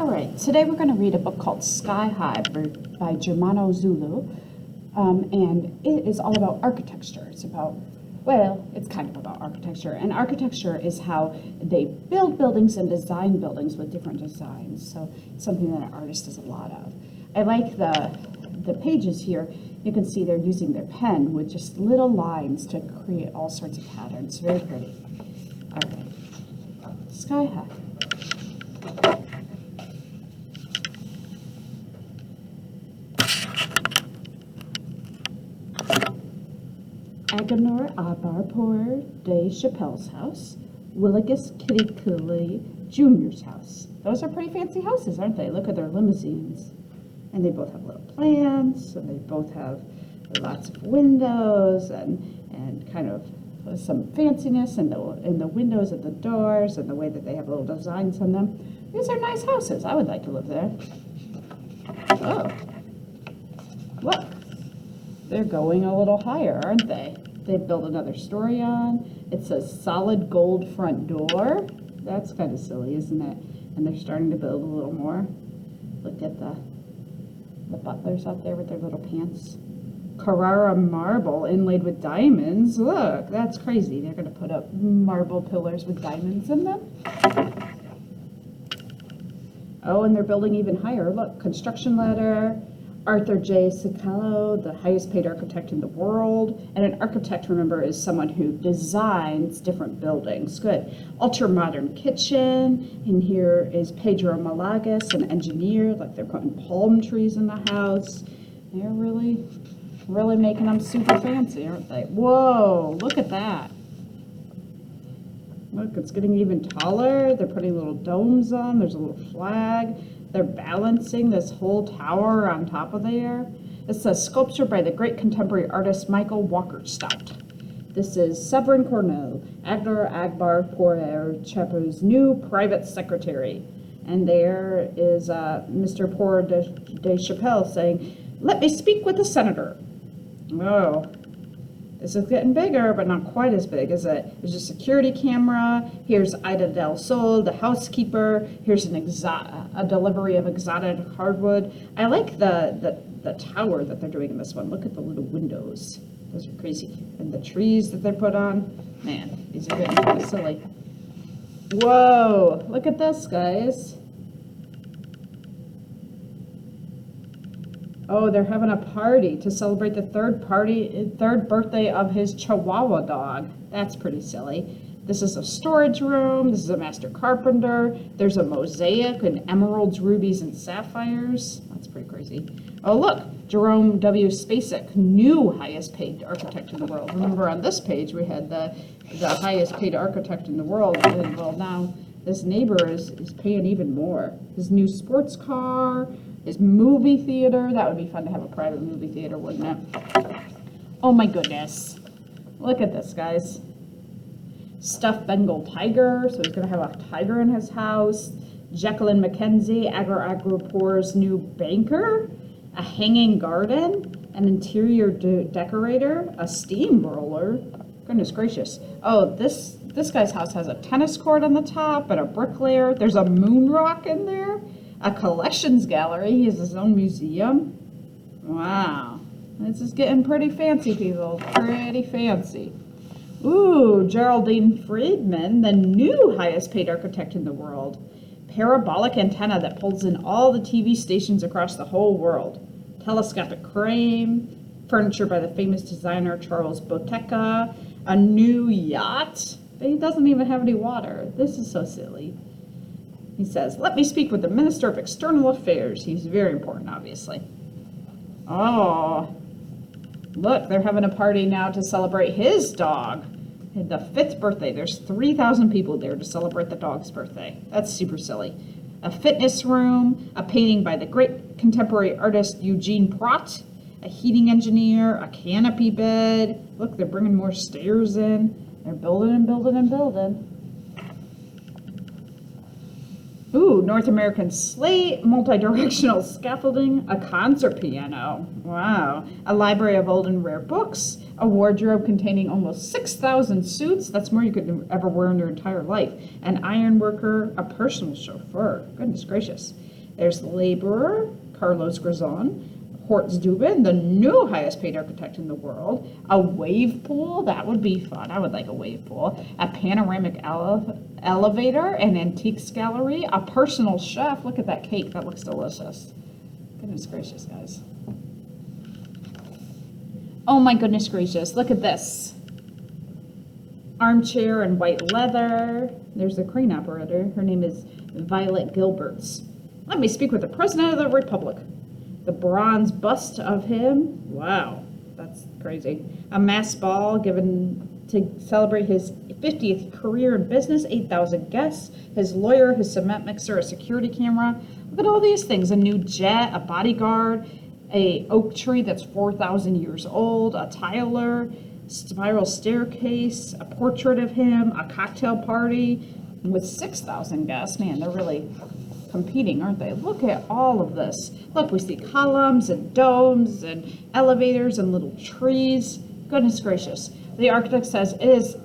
All right, today we're going to read a book called Sky High by Germano Zulu, and it is all about architecture. It's about, well, it's kind of about architecture, and architecture is how they build buildings and design buildings with different designs, so it's something that an artist does a lot of. I like the pages here. You can see they're using their pen with just little lines to create all sorts of patterns. Very pretty. All right, Sky High. Agenor Abarpour de Chappelle's house, Willigus Kitty Jr.'s house. Those are pretty fancy houses, aren't they? Look at their limousines. And they both have little plants, and they both have lots of windows, and kind of some fanciness in the windows and the doors, and the way that they have little designs on them. These are nice houses. I would like to live there. Oh, look. They're going a little higher, aren't they? They built another story on. It says solid gold front door. That's kind of silly, isn't it? And they're starting to build a little more. Look at the butlers out there with their little pants. Carrara marble inlaid with diamonds. Look, that's crazy. They're going to put up marble pillars with diamonds in them. Oh, and they're building even higher. Look, construction ladder. Arthur J. Cicallo, the highest paid architect in the world. And an architect, remember, is someone who designs different buildings. Good. Ultra-modern kitchen. And here is Pedro Malagas, an engineer. Like they're putting palm trees in the house. They're really making them super fancy, aren't they? Whoa, look at that. Look, it's getting even taller. They're putting little domes on. There's a little flag. They're balancing this whole tower on top of there. It's a sculpture by the great contemporary artist Michael Walker Stout. This is Severin Cornell, Agenor Abarpour Chappelle's new private secretary. And there is Mr. Pour de Chapelle saying, "Let me speak with the senator." Oh, this is getting bigger, but not quite as big, is it? There's a security camera. Here's Ida del Sol, the housekeeper. Here's a delivery of exotic hardwood. I like the tower that they're doing in this one. Look at the little windows. Those are crazy. And the trees that they put on. Man, these are getting kind of silly. Whoa, look at this, guys. Oh, they're having a party to celebrate the third birthday of his Chihuahua dog. That's pretty silly. This is a storage room. This is a master carpenter. There's a mosaic in emeralds, rubies, and sapphires. That's pretty crazy. Oh, look, Jerome W. Spacek, new highest paid architect in the world. Remember on this page we had the highest paid architect in the world. And well, now this neighbor is paying even more. His new sports car. His movie theater. That would be fun to have a private movie theater, wouldn't it? Oh my goodness. Look at this, guys. Stuffed Bengal tiger. So he's going to have a tiger in his house. Jacqueline Mackenzie, Abarpour's new banker. A hanging garden. An interior decorator. A steamroller. Goodness gracious. Oh, this guy's house has a tennis court on the top and a bricklayer. There's a moon rock in there. A collections gallery. He has his own museum. Wow. This is getting pretty fancy, people. Pretty fancy. Ooh, Geraldine Friedman, the new highest paid architect in the world. Parabolic antenna that pulls in all the TV stations across the whole world. Telescopic crane. Furniture by the famous designer Charles Boteca. A new yacht. But he doesn't even have any water. This is so silly. He says, "Let me speak with the Minister of External Affairs." He's very important, obviously. Oh, look, they're having a party now to celebrate his dog. The 5th birthday. There's 3,000 people there to celebrate the dog's birthday. That's super silly. A fitness room, a painting by the great contemporary artist Eugene Prat, a heating engineer, a canopy bed. Look, they're bringing more stairs in. They're building and building and building. Ooh, North American slate, multi-directional scaffolding, a concert piano. Wow. A library of old and rare books, a wardrobe containing almost 6,000 suits. That's more you could ever wear in your entire life. An iron worker, a personal chauffeur. Goodness gracious. There's the laborer, Carlos Grazon. Horst Dubin, the new highest paid architect in the world. A wave pool, that would be fun. I would like a wave pool. A panoramic elevator, an antiques gallery, a personal chef. Look at that cake, that looks delicious. Goodness gracious, guys. Oh my goodness gracious, look at this. Armchair and white leather. There's the crane operator. Her name is Violet Gilberts. Let me speak with the President of the Republic. The bronze bust of him. Wow, that's crazy. A mass ball given to celebrate his 50th career in business, 8,000 guests, his lawyer, his cement mixer, a security camera. Look at all these things. A new jet, a bodyguard, a oak tree that's 4,000 years old, a tiler, spiral staircase, a portrait of him, a cocktail party with 6,000 guests. Man, they're really competing, aren't they? Look at all of this. Look, we see columns and domes and elevators and little trees. Goodness gracious. The architect says it is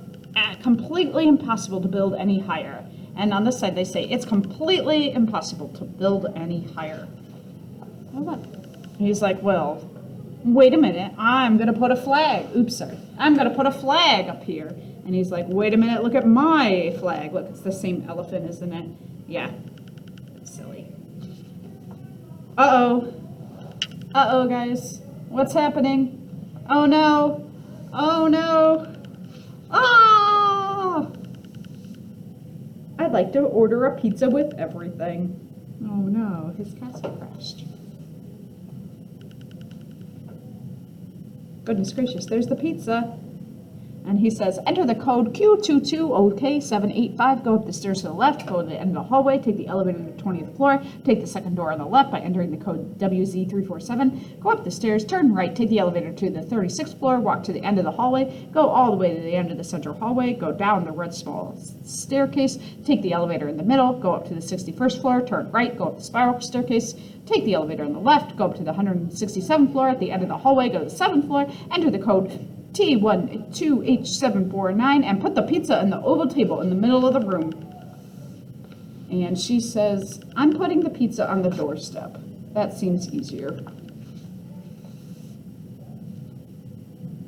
completely impossible to build any higher. And on this side they say it's completely impossible to build any higher. Hold on. He's like, well, wait a minute. I'm going to put a flag. Oops, sorry. I'm going to put a flag up here. And he's like, wait a minute. Look at my flag. Look, it's the same elephant, isn't it? Yeah. Silly. Uh-oh. Uh-oh, guys. What's happening? Oh, no. Oh, no. Ah! I'd like to order a pizza with everything. Oh, no. His castle crashed. Goodness gracious. There's the pizza. And he says, enter the code Q22OK785, go up the stairs to the left, go to the end of the hallway, take the elevator to the 20th floor, take the second door on the left by entering the code WZ347, go up the stairs, turn right, take the elevator to the 36th floor, walk to the end of the hallway, go all the way to the end of the central hallway, go down the red small staircase, take the elevator in the middle, go up to the 61st floor, turn right, go up the spiral staircase, take the elevator on the left, go up to the 167th floor, at the end of the hallway, go to the 7th floor, enter the code T12H749 and put the pizza in the oval table in the middle of the room. And she says, I'm putting the pizza on the doorstep. That seems easier.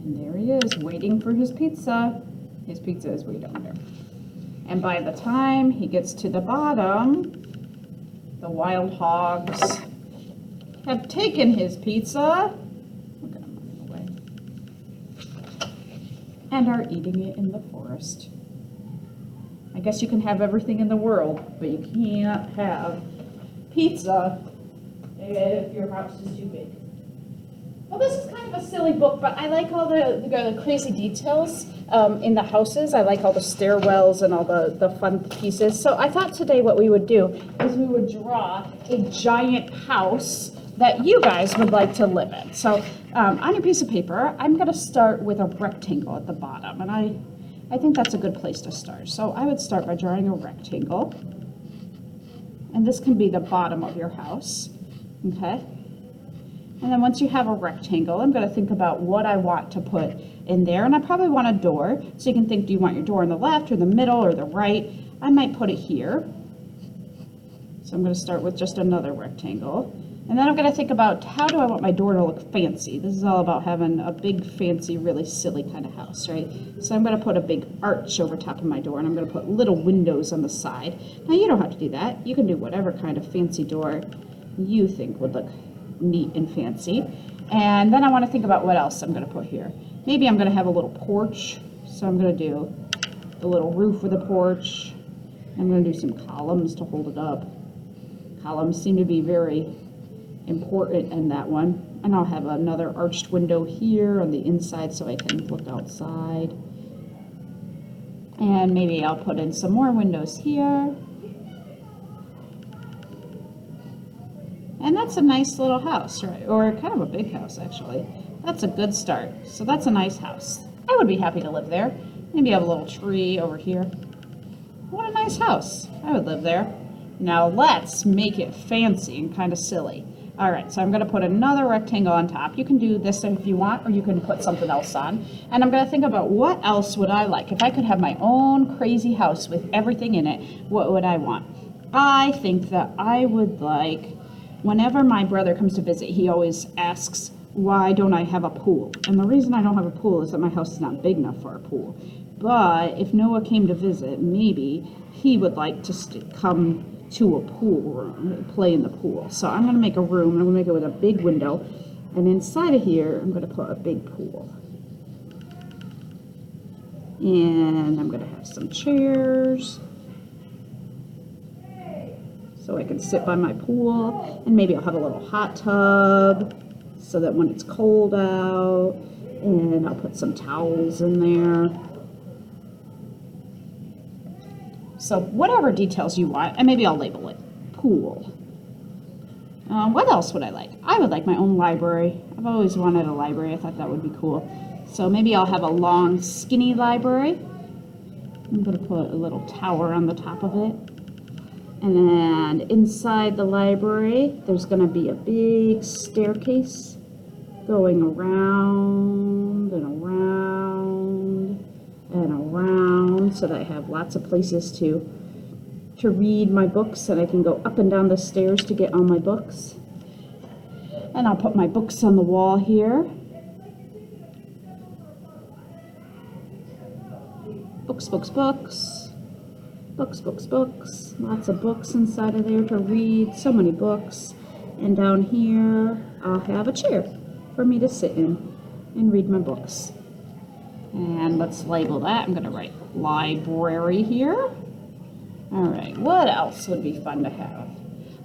And there he is, waiting for his pizza. His pizza is way down there. And by the time he gets to the bottom, the wild hogs have taken his pizza. And are eating it in the forest. I guess you can have everything in the world, but you can't have pizza if your house is too big. Well, this is kind of a silly book, but I like all the crazy details in the houses. I like all the stairwells and all the fun pieces. So I thought today what we would do is we would draw a giant house that you guys would like to live in. So on your piece of paper, I'm going to start with a rectangle at the bottom, and I think that's a good place to start. So I would start by drawing a rectangle, and this can be the bottom of your house, okay? And then once you have a rectangle, I'm going to think about what I want to put in there, and I probably want a door, so you can think, do you want your door on the left or the middle or the right? I might put it here. So I'm going to start with just another rectangle. And then I'm going to think about, how do I want my door to look fancy? This is all about having a big, fancy, really silly kind of house, right? So I'm going to put a big arch over top of my door, and I'm going to put little windows on the side. Now, you don't have to do that. You can do whatever kind of fancy door you think would look neat and fancy. And then I want to think about what else I'm going to put here. Maybe I'm going to have a little porch. So I'm going to do the little roof with a porch. I'm going to do some columns to hold it up. Columns seem to be very important in that one. And I'll have another arched window here on the inside so I can look outside. And maybe I'll put in some more windows here. And that's a nice little house, right? Or kind of a big house, actually. That's a good start. So that's a nice house. I would be happy to live there. Maybe have a little tree over here. What a nice house. I would live there. Now let's make it fancy and kind of silly. All right, so I'm going to put another rectangle on top. You can do this if you want, or you can put something else on. And I'm going to think about, what else would I like? If I could have my own crazy house with everything in it, what would I want? I think that I would like, whenever my brother comes to visit, he always asks, why don't I have a pool? And the reason I don't have a pool is that my house is not big enough for a pool. But if Noah came to visit, maybe he would like to come to a pool room, play in the pool. So I'm going to make a room, and I'm going to make it with a big window. And inside of here, I'm going to put a big pool. And I'm going to have some chairs, so I can sit by my pool, and maybe I'll have a little hot tub so that when it's cold out, and I'll put some towels in there. So whatever details you want, and maybe I'll label it pool. What else would I like? I would like my own library. I've always wanted a library. I thought that would be cool. So maybe I'll have a long, skinny library. I'm going to put a little tower on the top of it. And inside the library, there's going to be a big staircase going around and around and around, so that I have lots of places to read my books, and I can go up and down the stairs to get all my books. And I'll put my books on the wall here. Books, books, books. Books, books, books. Lots of books inside of there to read. So many books. And down here, I'll have a chair for me to sit in and read my books. And let's label that. I'm going to write library here. All right, what else would be fun to have?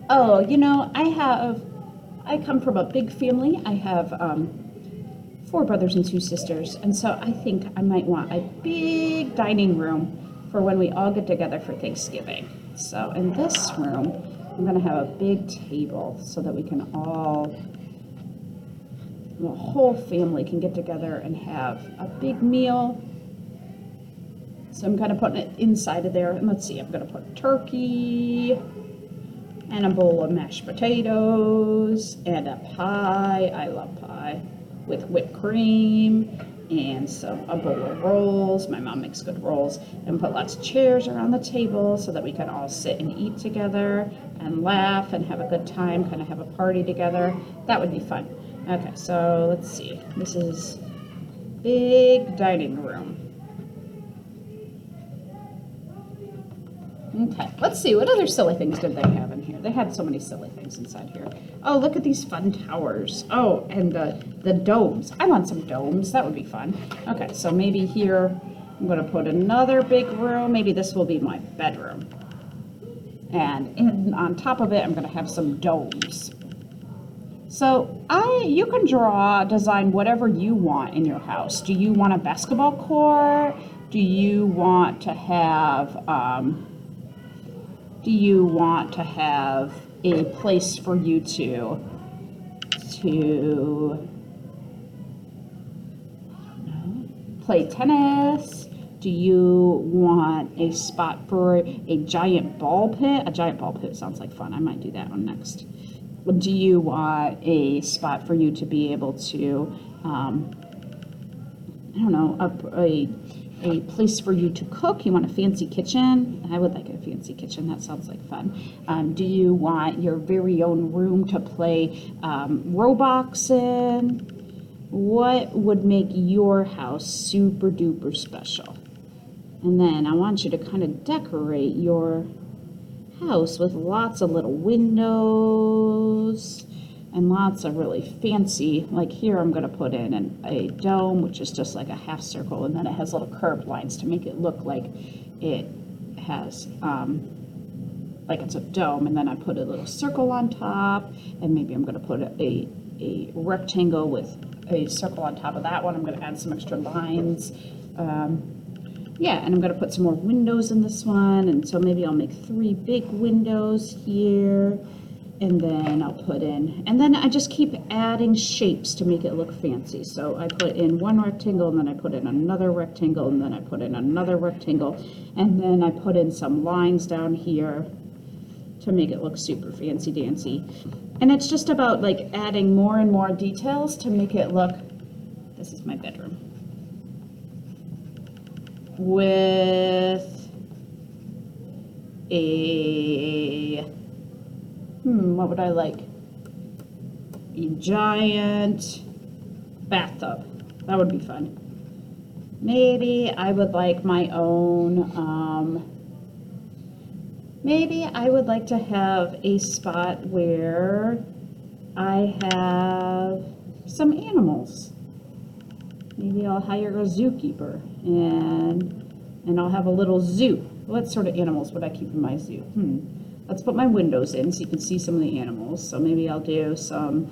Oh, you know, I come from a big family. I have 4 brothers and 2 sisters. And so I think I might want a big dining room for when we all get together for Thanksgiving. So in this room, I'm going to have a big table so that we can all, the whole family can get together and have a big meal. So I'm kind of putting it inside of there. And let's see, I'm going to put turkey and a bowl of mashed potatoes and a pie. I love pie with whipped cream. And a bowl of rolls. My mom makes good rolls. And put lots of chairs around the table so that we can all sit and eat together and laugh and have a good time, kind of have a party together. That would be fun. Okay, so let's see. This is big dining room. Okay, let's see. What other silly things did they have in here? They had so many silly things inside here. Oh, look at these fun towers. Oh, and the domes. I want some domes. That would be fun. Okay, so maybe here I'm going to put another big room. Maybe this will be my bedroom. And on top of it, I'm going to have some domes. So you can design whatever you want in your house. Do you want a basketball court? Do you want to have a place for you to play tennis? Do you want a spot for a giant ball pit? A giant ball pit sounds like fun. I might do that one next. Do you want a spot for you to be able to, a place for you to cook? You want a fancy kitchen? I would like a fancy kitchen. That sounds like fun. Do you want your very own room to play Roblox in? What would make your house super duper special? And then I want you to kind of decorate your house with lots of little windows and lots of really fancy, like here I'm going to put in a dome, which is just like a half circle, and then it has little curved lines to make it look like it has, like it's a dome, and then I put a little circle on top, and maybe I'm going to put a rectangle with a circle on top of that one. I'm going to add some extra lines. Yeah, and I'm going to put some more windows in this one, and so maybe I'll make 3 big windows here, and then I'll put in, and then I just keep adding shapes to make it look fancy. So I put in 1 rectangle, and then I put in another rectangle, and then I put in another rectangle, and then I put in some lines down here to make it look super fancy dancy. And it's just about like adding more and more details to make it look, this is my bedroom, with a what would I like? A giant bathtub. That would be fun. Maybe I would like my own, maybe I would like to have a spot where I have some animals. Maybe I'll hire a zookeeper and I'll have a little zoo. What sort of animals would I keep in my zoo? Let's put my windows in so you can see some of the animals. So maybe I'll do some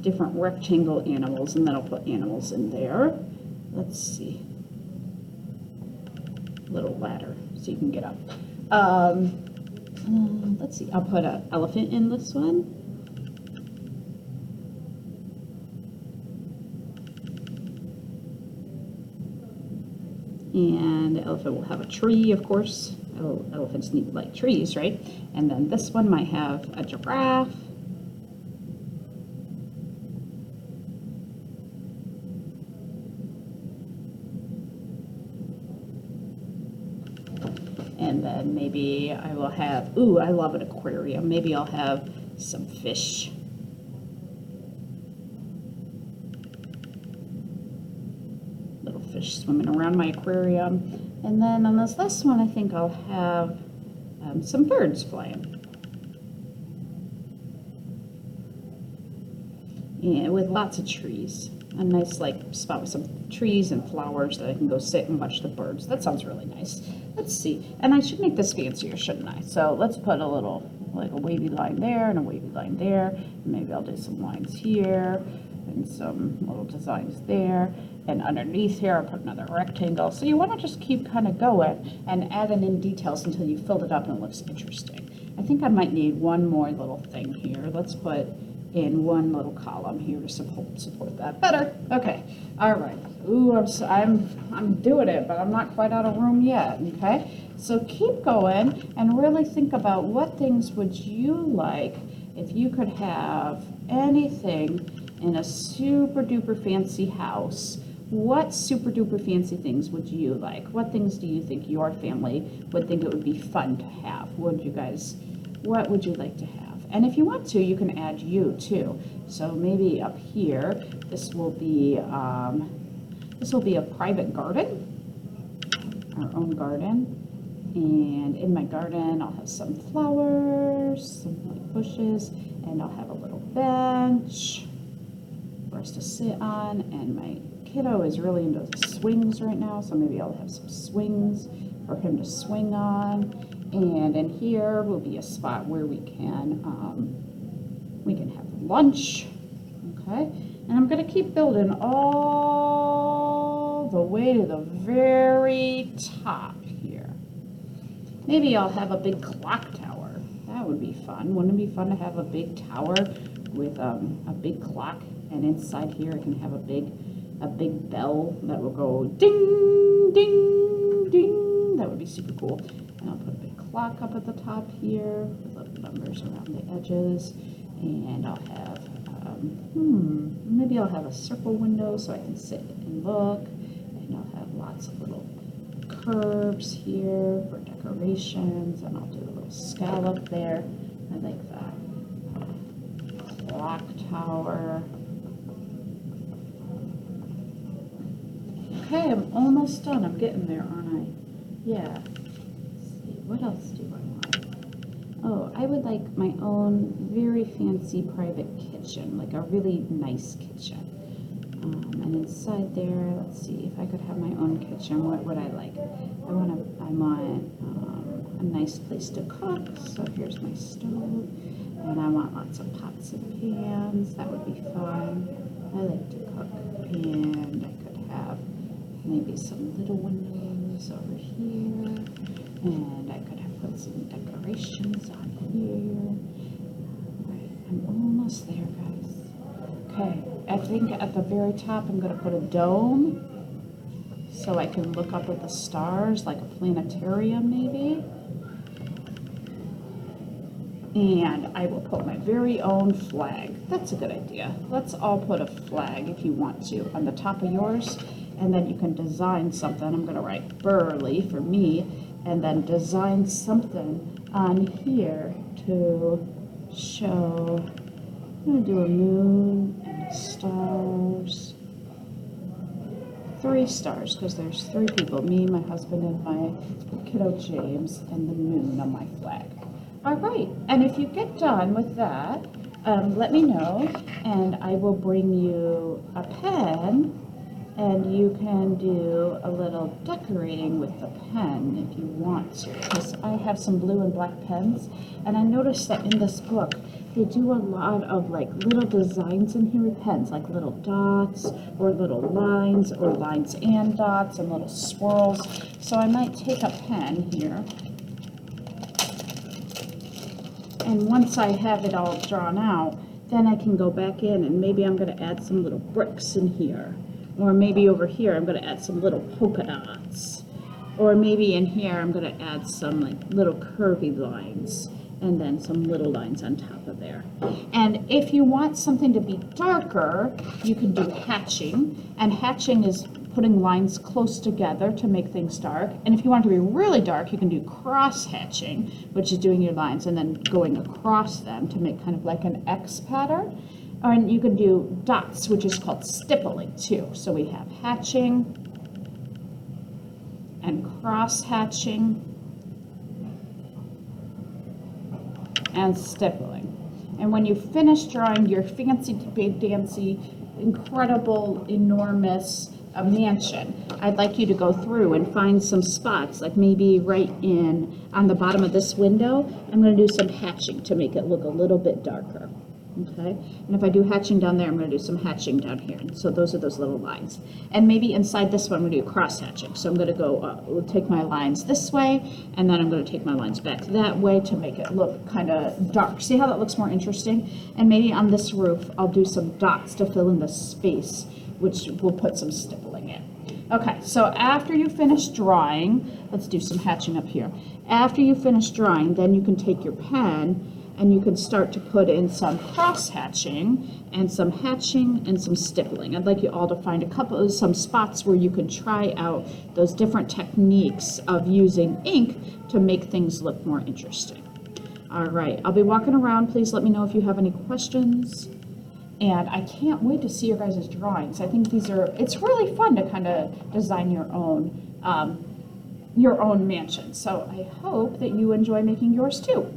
different rectangle animals, and then I'll put animals in there. Let's see. Little ladder so you can get up. Let's see. I'll put an elephant in this one. And the elephant will have a tree, of course. Oh, elephants need like trees, right? And then this one might have a giraffe. And then maybe I will have, ooh, I love an aquarium. Maybe I'll have some fish. Little fish swimming around my aquarium. And then on this last one, I think I'll have some birds flying. Yeah, with lots of trees. A nice like spot with some trees and flowers that I can go sit and watch the birds. That sounds really nice. Let's see. And I should make this fancier, shouldn't I? So let's put a little, like a wavy line there and a wavy line there. And maybe I'll do some lines here and some little designs there. And underneath here, I'll put another rectangle. So you want to just keep kind of going and adding in details until you filled it up and it looks interesting. I think I might need one more little thing here. Let's put in one little column here to support that better. Okay, all right. Ooh, I'm doing it, but I'm not quite out of room yet. Okay, so keep going and really think about what things would you like if you could have anything in a super duper fancy house. What super duper fancy things would you like? What things do you think your family would think it would be fun to have? What would you like to have? And if you want to, you can add you too. So maybe up here, this will be a private garden, our own garden. And in my garden, I'll have some flowers, some like bushes, and I'll have a little bench for us to sit on. And my kiddo is really into the swings right now, so maybe I'll have some swings for him to swing on. And in here will be a spot where we can have lunch, okay? And I'm gonna keep building all the way to the very top here. Maybe I'll have a big clock tower. That would be fun. Wouldn't it be fun to have a big tower with a big clock, and inside here it can have a big bell that will go ding, ding, ding. That would be super cool. And I'll put a big clock up at the top here with little numbers around the edges. And I'll have, maybe I'll have a circle window so I can sit and look. And I'll have lots of little curves here for decorations. And I'll do a little scallop there. I like that. Clock tower. Okay, I'm almost done. I'm getting there, aren't I? Yeah. What else do I want? Oh, I would like my own very fancy private kitchen, like a really nice kitchen. And inside there, let's see, if I could have my own kitchen, what would I like? I want a nice place to cook. So here's my stove, and I want lots of pots and pans. That would be fun. I like to cook, and I could have maybe some little windows over here. And I could have put some decorations on here. Right, I'm almost there, guys. Okay, I think at the very top I'm going to put a dome so I can look up at the stars, like a planetarium maybe. And I will put my very own flag. That's a good idea. Let's all put a flag, if you want to, on the top of yours. And then you can design something. I'm going to write Burley for me. And then design something on here to show, I'm going to do a moon and stars. 3 stars, because there's 3 people, me, my husband, and my kiddo James, and the moon on my flag. All right, and if you get done with that, let me know, and I will bring you a pen, and you can do a little decorating with the pen if you want to, because I have some blue and black pens, and I noticed that in this book, they do a lot of like little designs in here with pens, like little dots or little lines or lines and dots and little swirls. So I might take a pen here. And once I have it all drawn out, then I can go back in and maybe I'm going to add some little bricks in here. Or maybe over here I'm going to add some little polka dots. Or maybe in here I'm going to add some like little curvy lines. And then some little lines on top of there. And if you want something to be darker, you can do hatching. And hatching is putting lines close together to make things dark. And if you want it to be really dark, you can do cross hatching, which is doing your lines and then going across them to make kind of like an X pattern. And you can do dots, which is called stippling too. So we have hatching and cross hatching and stippling. And when you finish drawing your fancy dancy, incredible, enormous mansion, I'd like you to go through and find some spots, like maybe right in on the bottom of this window. I'm going to do some hatching to make it look a little bit darker. Okay, and if I do hatching down there, I'm going to do some hatching down here. And so those are those little lines. And maybe inside this one, I'm going to do cross hatching. So I'm going to go, take my lines this way, and then I'm going to take my lines back that way to make it look kind of dark. See how that looks more interesting? And maybe on this roof, I'll do some dots to fill in the space, which will put some stippling in. Okay, so after you finish drawing, let's do some hatching up here. After you finish drawing, then you can take your pen and you can start to put in some cross hatching and some stippling. I'd like you all to find some spots where you can try out those different techniques of using ink to make things look more interesting. All right, I'll be walking around. Please let me know if you have any questions. And I can't wait to see your guys' drawings. I think it's really fun to kind of design your own mansion. So I hope that you enjoy making yours too.